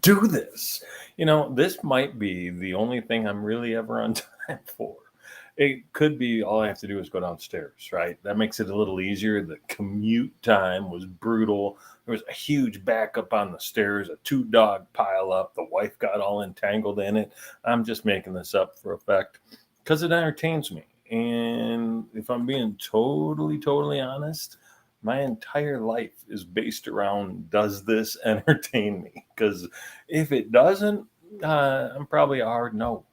do this. This might be the only thing I'm really ever on time for. It could be all I have to do is go downstairs, right? That makes it a little easier. The commute time was brutal. There was a huge backup on the stairs, a two dog pile up. The wife got all entangled in it. I'm just making this up for effect because it entertains me. And if I'm being totally honest, my entire life is based around, does this entertain me? Because if it doesn't, I'm probably a hard no.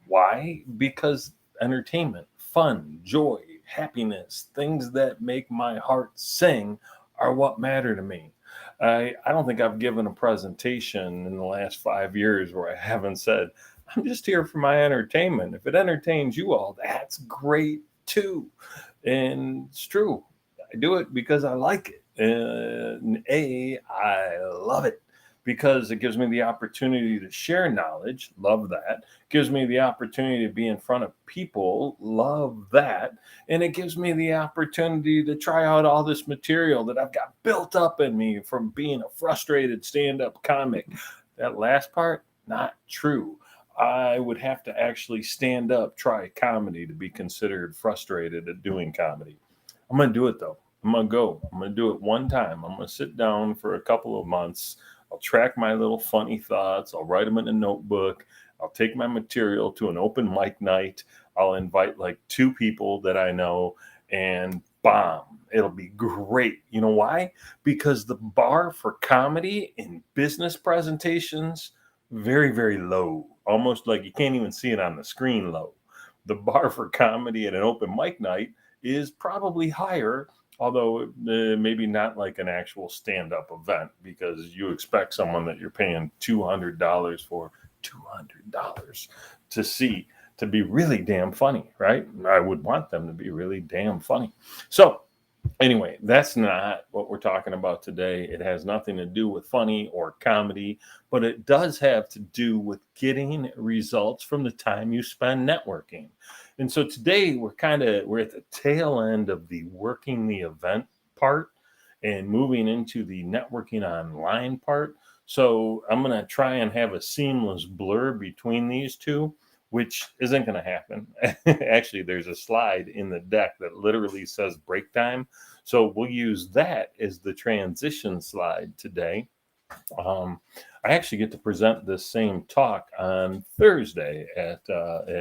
Why? Because entertainment, fun, joy, happiness, things that make my heart sing are what matter to me. I don't think I've given a presentation in the last 5 years where I haven't said, I'm just here for my entertainment. If it entertains you all, that's great too. And it's true. I do it because I like it. And I love it because it gives me the opportunity to share knowledge. Love that. Gives me the opportunity to be in front of people. Love that. And it gives me the opportunity to try out all this material that I've got built up in me from being a frustrated stand-up comic. That last part, not true. I would have to actually stand up, try comedy to be considered frustrated at doing comedy. I'm going to do it though. I'm going to go. I'm going to do it one time. I'm going to sit down for a couple of months. I'll track my little funny thoughts. I'll write them in a notebook. I'll take my material to an open mic night. I'll invite like 2 people that I know and bomb. It'll be great. You know why? Because the bar for comedy in business presentations, very low. Almost like you can't even see it on the screen low. The bar for comedy at an open mic night is probably higher, although maybe not like an actual stand-up event, because you expect someone that you're paying $200 for $200 to see to be really damn funny, right? I would want them to be really damn funny. So anyway, that's not what we're talking about today. It has nothing to do with funny or comedy, but it does have to do with getting results from the time you spend networking. And so today we're at the tail end of the working the event part and moving into the networking online part. So I'm going to try and have a seamless blur between these two, which isn't going to happen. Actually, there's a slide in the deck that literally says break time. So we'll use that as the transition slide today. I actually get to present this same talk on Thursday at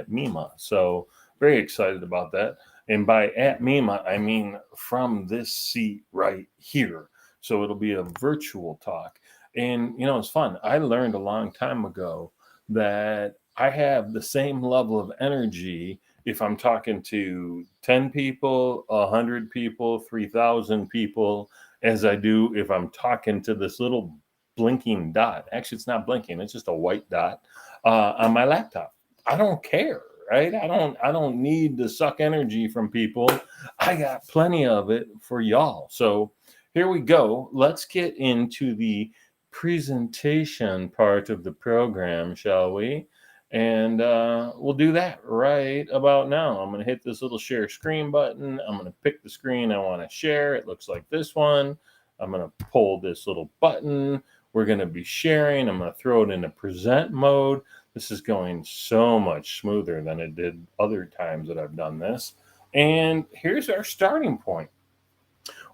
MEMA. So very excited about that. And by at MEMA, I mean from this seat right here. So it'll be a virtual talk. And, it's fun. I learned a long time ago that I have the same level of energy if I'm talking to 10 people, 100 people, 3,000 people, as I do if I'm talking to this little blinking dot. Actually, it's not blinking. It's just a white dot on my laptop. I don't care, right? I don't need to suck energy from people. I got plenty of it for y'all. So here we go. Let's get into the presentation part of the program, shall we? And we'll do that right about now. I'm going to hit this little share screen button. I'm going to pick the screen I want to share. It looks like this one. I'm going to pull this little button. We're going to be sharing. I'm going to throw it into present mode. This is going so much smoother than it did other times that I've done this. And here's our starting point.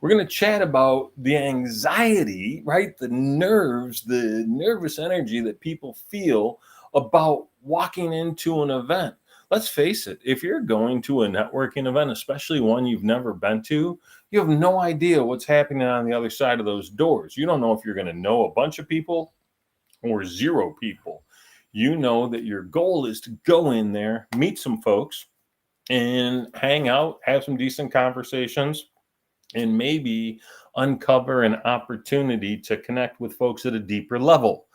We're going to chat about the anxiety, right? The nerves, the nervous energy that people feel about walking into an event. Let's face it, if you're going to a networking event, especially one you've never been to, you have no idea what's happening on the other side of those doors. You don't know if you're going to know a bunch of people or 0 people. You know that your goal is to go in there, meet some folks, and hang out, have some decent conversations, and maybe uncover an opportunity to connect with folks at a deeper level.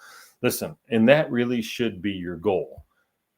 Listen, and that really should be your goal.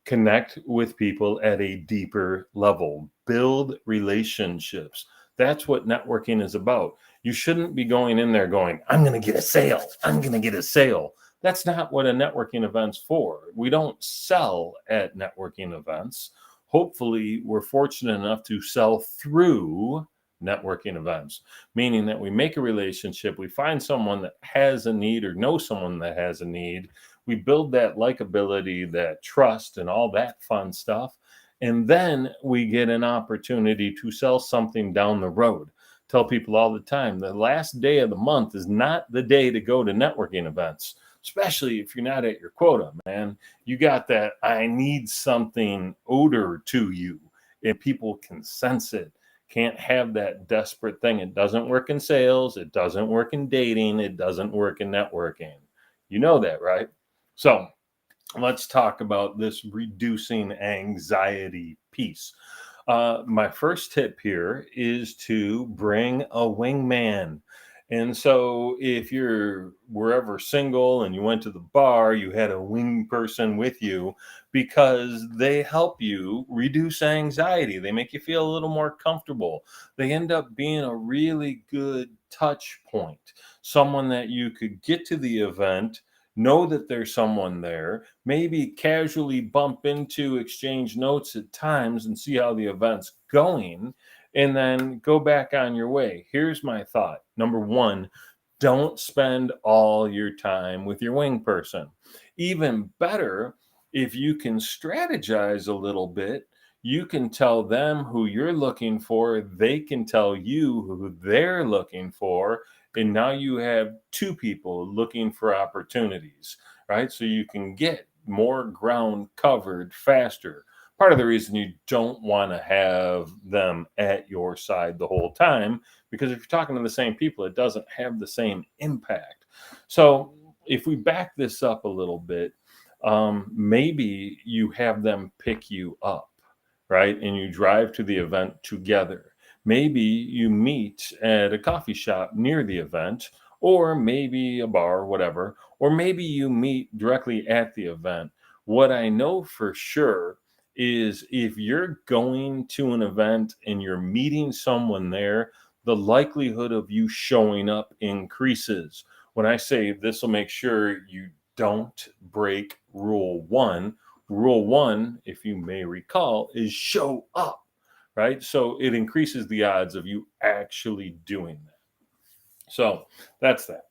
Connect with people at a deeper level. Build relationships. That's what networking is about. You shouldn't be going in there going, I'm going to get a sale. I'm going to get a sale. That's not what a networking event's for. We don't sell at networking events. Hopefully, we're fortunate enough to sell through networking events, meaning that we make a relationship, we find someone that has a need or know someone that has a need, we build that likability, that trust, and all that fun stuff. And then we get an opportunity to sell something down the road. Tell people all the time the last day of the month is not the day to go to networking events, especially if you're not at your quota, man. You got that I need something odor to you, and people can sense it. Can't have that desperate thing. It doesn't work in sales, it doesn't work in dating, it doesn't work in networking. You know that, right? So, let's talk about this reducing anxiety piece. My first tip here is to bring a wingman. And so, if you're wherever single and you went to the bar, you had a wing person with you because they help you reduce anxiety. They make you feel a little more comfortable. They end up being a really good touch point, someone that you could get to the event, know that there's someone there, maybe casually bump into, exchange notes at times, and see how the event's going, and then go back on your way. Here's my thought. Number one, don't spend all your time with your wing person. Even better, if you can strategize a little bit, you can tell them who you're looking for, they can tell you who they're looking for, and now you have two people looking for opportunities, right? So you can get more ground covered faster. Part of the reason you don't want to have them at your side the whole time, because if you're talking to the same people, it doesn't have the same impact. So if we back this up a little bit, maybe you have them pick you up, right? And you drive to the event together. Maybe you meet at a coffee shop near the event, or maybe a bar, whatever, or maybe you meet directly at the event. What I know for sure is if you're going to an event and you're meeting someone there, the likelihood of you showing up increases. When I say this will make sure you don't break rule one, if you may recall, is show up, right? So it increases the odds of you actually doing that. So that's that.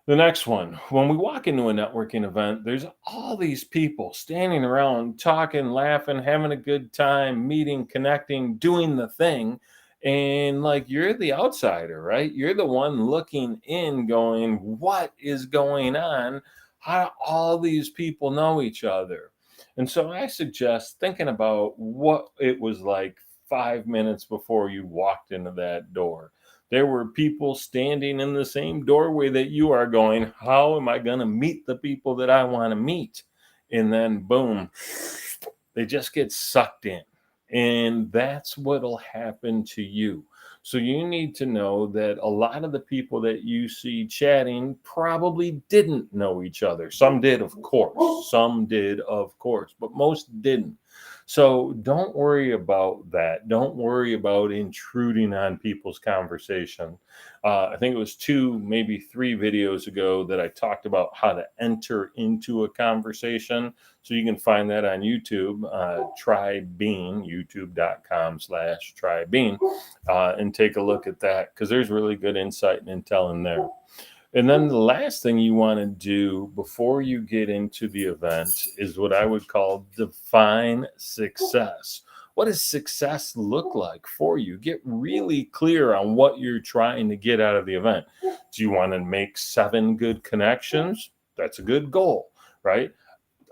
The next one, when we walk into a networking event, there's all these people standing around talking, laughing, having a good time, meeting, connecting, doing the thing. And like you're the outsider, right? You're the one looking in, going, what is going on? How do all these people know each other? And so I suggest thinking about what it was like 5 minutes before you walked into that door. There were people standing in the same doorway that you are, going, how am I going to meet the people that I want to meet? And then boom, they just get sucked in. And that's what'll happen to you. So you need to know that a lot of the people that you see chatting probably didn't know each other. Some did, of course. Some did, of course, but most didn't. So don't worry about that. Don't worry about intruding on people's conversation. I think it was 2, maybe 3 videos ago that I talked about how to enter into a conversation. So you can find that on YouTube, trybean, youtube.com/trybean, and take a look at that because there's really good insight and intel in there. And then the last thing you want to do before you get into the event is what I would call define success. What does success look like for you? Get really clear on what you're trying to get out of the event. Do you want to make 7 good connections? That's a good goal, right?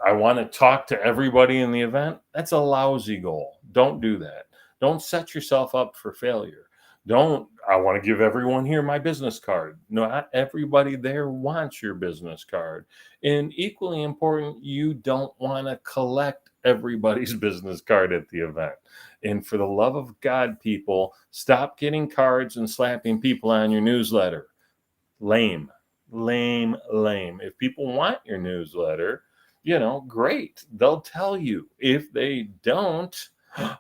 I want to talk to everybody in the event. That's a lousy goal. Don't do that. Don't set yourself up for failure. Don't, I want to give everyone here my business card. Not everybody there wants your business card. And equally important, you don't want to collect everybody's business card at the event. And for the love of God, people, stop getting cards and slapping people on your newsletter. Lame, lame, lame. If people want your newsletter, great. They'll tell you. If they don't,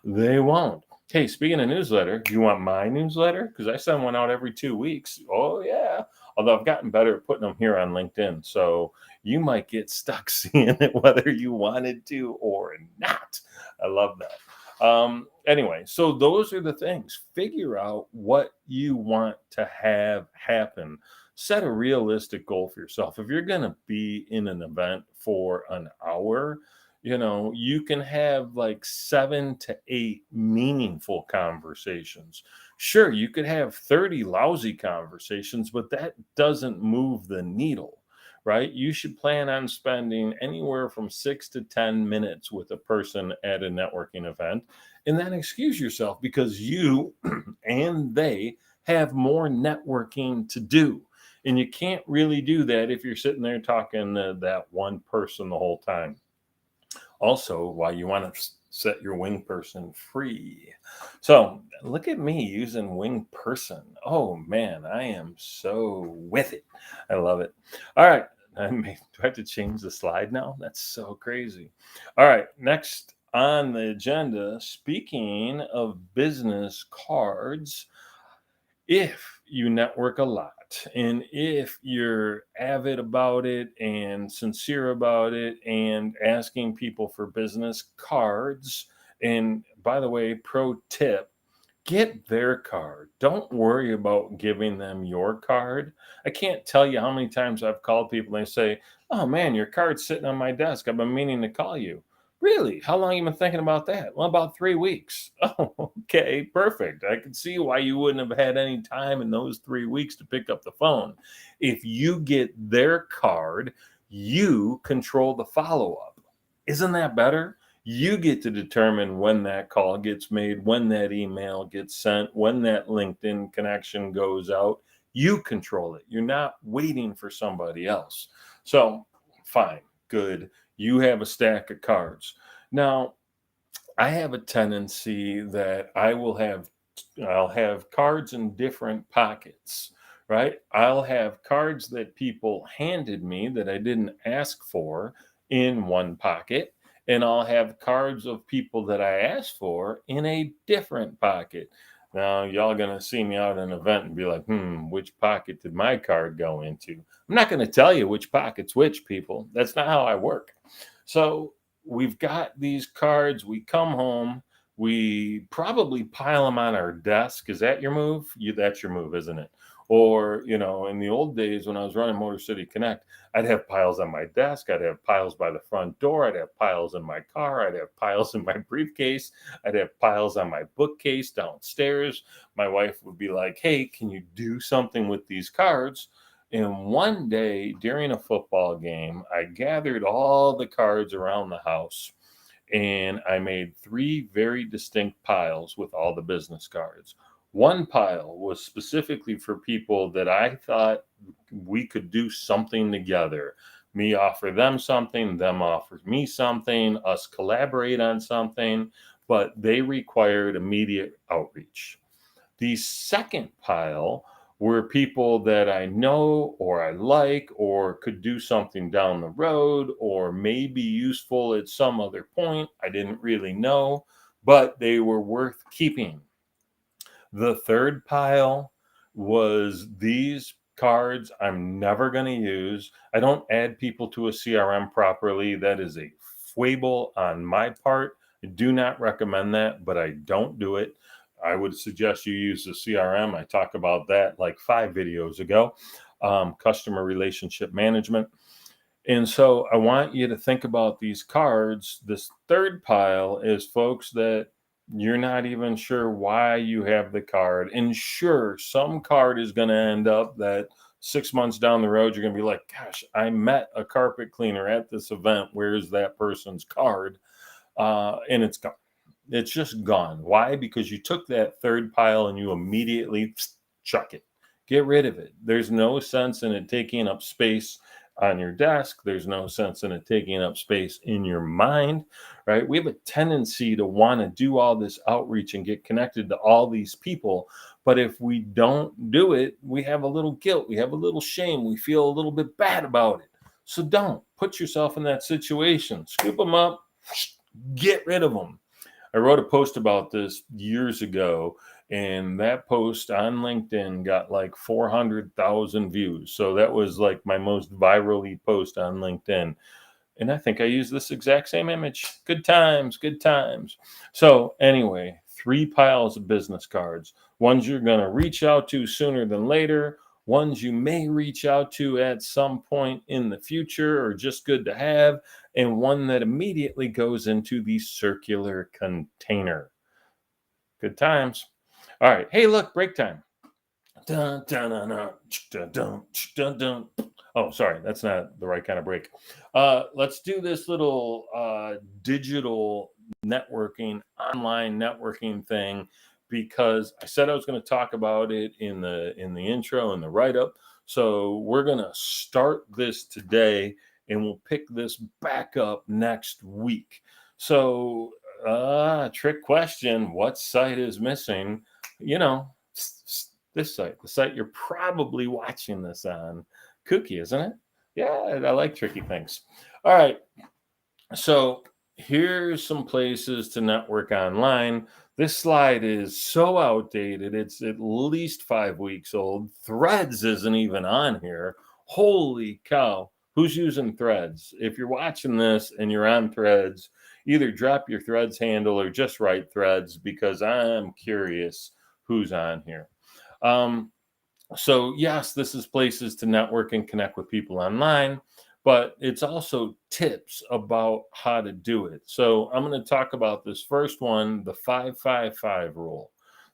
they won't. Hey, speaking of newsletter, do you want my newsletter? Because I send one out every 2 weeks. Oh, yeah. Although I've gotten better at putting them here on LinkedIn. So you might get stuck seeing it whether you wanted to or not. I love that. Anyway, so those are the things. Figure out what you want to have happen. Set a realistic goal for yourself. If you're going to be in an event for an hour, you can have like 7 to 8 meaningful conversations. Sure, you could have 30 lousy conversations, but that doesn't move the needle, right? You should plan on spending anywhere from 6 to 10 minutes with a person at a networking event, and then excuse yourself because you and they have more networking to do. And you can't really do that if you're sitting there talking to that one person the whole time. Also, why you want to set your wing person free. So look at me using wing person. Oh man, I am so with it. I love it. All right. Do I have to change the slide now? That's so crazy. All right. Next on the agenda, speaking of business cards, if you network a lot and if you're avid about it and sincere about it and asking people for business cards, and by the way, pro tip, get their card. Don't worry about giving them your card. I can't tell you how many times I've called people and they say, "Oh man, your card's sitting on my desk. I've been meaning to call you." Really? How long you been thinking about that? Well, about 3 weeks. Oh, okay, perfect. I can see why you wouldn't have had any time in those 3 weeks to pick up the phone. If you get their card, you control the follow up. Isn't that better? You get to determine when that call gets made, when that email gets sent, when that LinkedIn connection goes out. You control it. You're not waiting for somebody else. So, fine, good. You have a stack of cards. Now, I have a tendency that I'll have cards in different pockets, right? I'll have cards that people handed me that I didn't ask for in one pocket, and I'll have cards of people that I asked for in a different pocket. Now, y'all gonna see me out at an event and be like, which pocket did my card go into? I'm not gonna tell you which pocket's which, people. That's not how I work. So we've got these cards. We come home. We probably pile them on our desk. Is that your move? That's your move, isn't it? Or, in the old days when I was running Motor City Connect, I'd have piles on my desk. I'd have piles by the front door. I'd have piles in my car. I'd have piles in my briefcase. I'd have piles on my bookcase downstairs. My wife would be like, "Hey, can you do something with these cards?" And one day during a football game, I gathered all the cards around the house and I made 3 very distinct piles with all the business cards. One pile was specifically for people that I thought we could do something together. Me offer them something, them offer me something, us collaborate on something, but they required immediate outreach. The second pile were people that I know or I like or could do something down the road or may be useful at some other point. I didn't really know, but they were worth keeping. The third pile was these cards I'm never going to use. I don't add people to a CRM properly. That is a foible on my part. I do not recommend that, but I don't do it. I would suggest you use the CRM. I talked about that like 5 videos ago, customer relationship management. And so I want you to think about these cards. This third pile is folks that you're not even sure why you have the card. And sure, some card is going to end up that 6 months down the road, you're going to be like, "Gosh, I met a carpet cleaner at this event. Where's that person's card?" And it's gone. It's just gone. Why? Because you took that third pile and you immediately chuck it. Get rid of it. There's no sense in it taking up space on your desk. There's no sense in it taking up space in your mind, right? We have a tendency to want to do all this outreach and get connected to all these people. But if we don't do it, we have a little guilt. We have a little shame. We feel a little bit bad about it. So don't put yourself in that situation. Scoop them up, get rid of them. I wrote a post about this years ago, and that post on LinkedIn got like 400,000 views. So that was like my most virally post on LinkedIn. And I think I use this exact same image. Good times, good times. So, anyway, three piles of business cards. Ones you're going to reach out to sooner than later, ones you may reach out to at some point in the future or just good to have, and one that immediately goes into the circular container. Good times. All right. Hey, look, break time. Dun, dun, dun, dun, dun, dun, dun, dun. Oh, sorry, that's not the right kind of break. Let's do this little digital networking, online networking thing because I said I was going to talk about it in the intro and the write up. So we're going to start this today, and we'll pick this back up next week. So, trick question: what site is missing? You know, this site, the site you're probably watching this on. Kooky, isn't it? Yeah, I like tricky things. All right. So here's some places to network online. This slide is so outdated. It's at least 5 weeks old. Threads isn't even on here. Holy cow. Who's using Threads? If you're watching this and you're on Threads, either drop your Threads handle or just write Threads because I'm curious who's on here. So, yes, this is places to network and connect with people online, but it's also tips about how to do it. So, I'm going to talk about this first one, the 555 rule.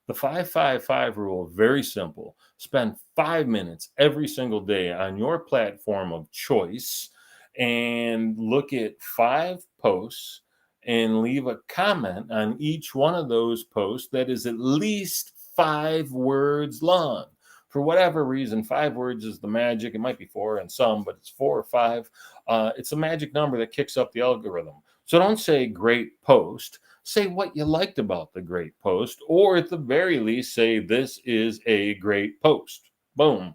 The 555 rule, very simple. Spend 5 minutes every single day on your platform of choice and look at 5 posts and leave a comment on each one of those posts that is at least 5 words long. For whatever reason, 5 words is the magic. It might be four in some, but it's 4 or 5. It's a magic number that kicks up the algorithm. So don't say great post. Say what you liked about the great post, or at the very least, say this is a great post. Boom.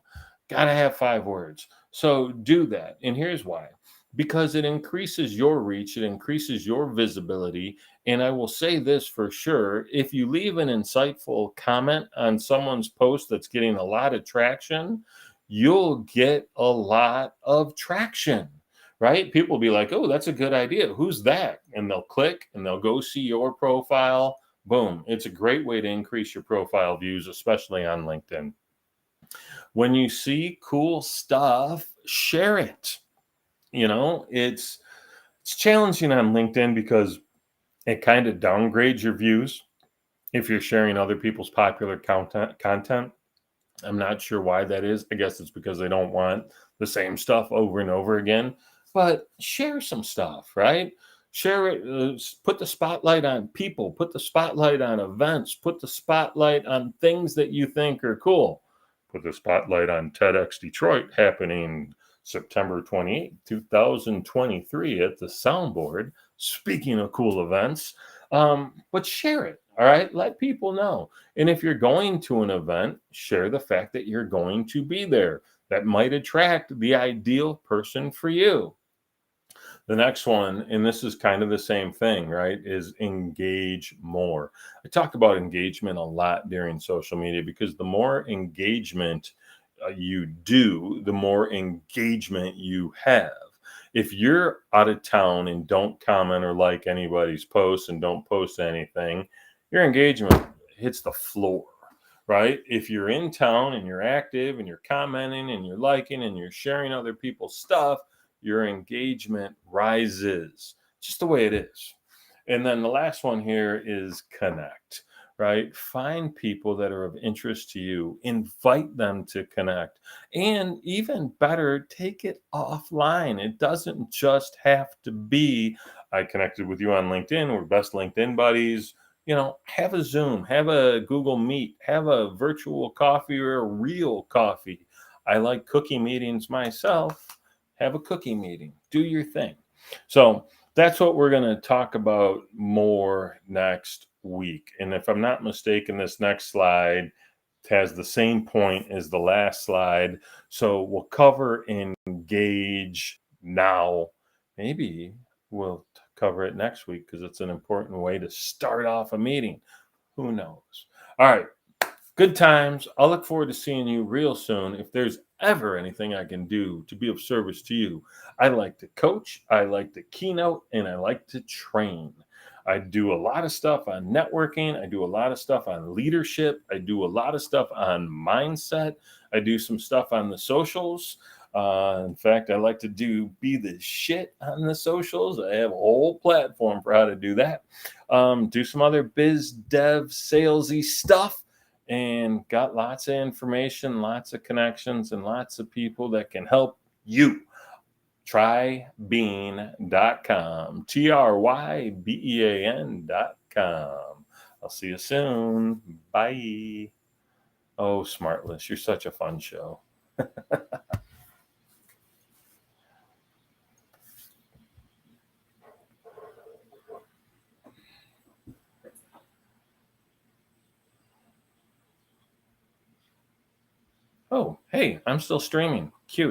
Got to have 5 words. So do that. And here's why: because it increases your reach, it increases your visibility. And I will say this for sure: if you leave an insightful comment on someone's post that's getting a lot of traction, you'll get a lot of traction, right? People will be like, oh, that's a good idea. Who's that? And they'll click and they'll go see your profile. Boom. It's a great way to increase your profile views, especially on LinkedIn. When you see cool stuff, share it. It's challenging on LinkedIn because it kind of downgrades your views if you're sharing other people's popular content. I'm not sure why that is. I guess it's because they don't want the same stuff over and over again. But share some stuff, right? Share it. Put the spotlight on people. Put the spotlight on events. Put the spotlight on things that you think are cool. Put the spotlight on TEDx Detroit happening September 28th, 2023 at the Soundboard. Speaking of cool events, but share it. All right. Let people know. And if you're going to an event, share the fact that you're going to be there. That might attract the ideal person for you. The next one, and this is kind of the same thing, right, is engage more. I talk about engagement a lot during social media because the more engagement you do, the more engagement you have. If you're out of town and don't comment or like anybody's posts and don't post anything, your engagement hits the floor, right? If you're in town and you're active and you're commenting and you're liking and you're sharing other people's stuff, your engagement rises, just the way it is. And then the last one here is connect, right? Find people that are of interest to you, invite them to connect, and even better, take it offline. It doesn't just have to be, I connected with you on LinkedIn, we're best LinkedIn buddies. Have a Zoom, have a Google Meet, have a virtual coffee or a real coffee. I like cookie meetings myself. Have a cookie meeting, do your thing. So that's what we're going to talk about more next week. And if I'm not mistaken, this next slide has the same point as the last slide. So we'll cover engage now. Maybe we'll cover it next week because it's an important way to start off a meeting. Who knows? All right. Good times. I'll look forward to seeing you real soon. If there's ever anything I can do to be of service to you. I like to coach, I like to keynote, and I like to train. I do a lot of stuff on networking. I do a lot of stuff on leadership. I do a lot of stuff on mindset. I do some stuff on the socials. In fact, I like to do be the shit on the socials. I have a whole platform for how to do that. Do some other biz dev salesy stuff, and got lots of information, lots of connections, and lots of people that can help you. Trybean.com. Trybean.com. I'll see you soon. Bye. Oh, Smartless, you're such a fun show. Oh, hey, I'm still streaming.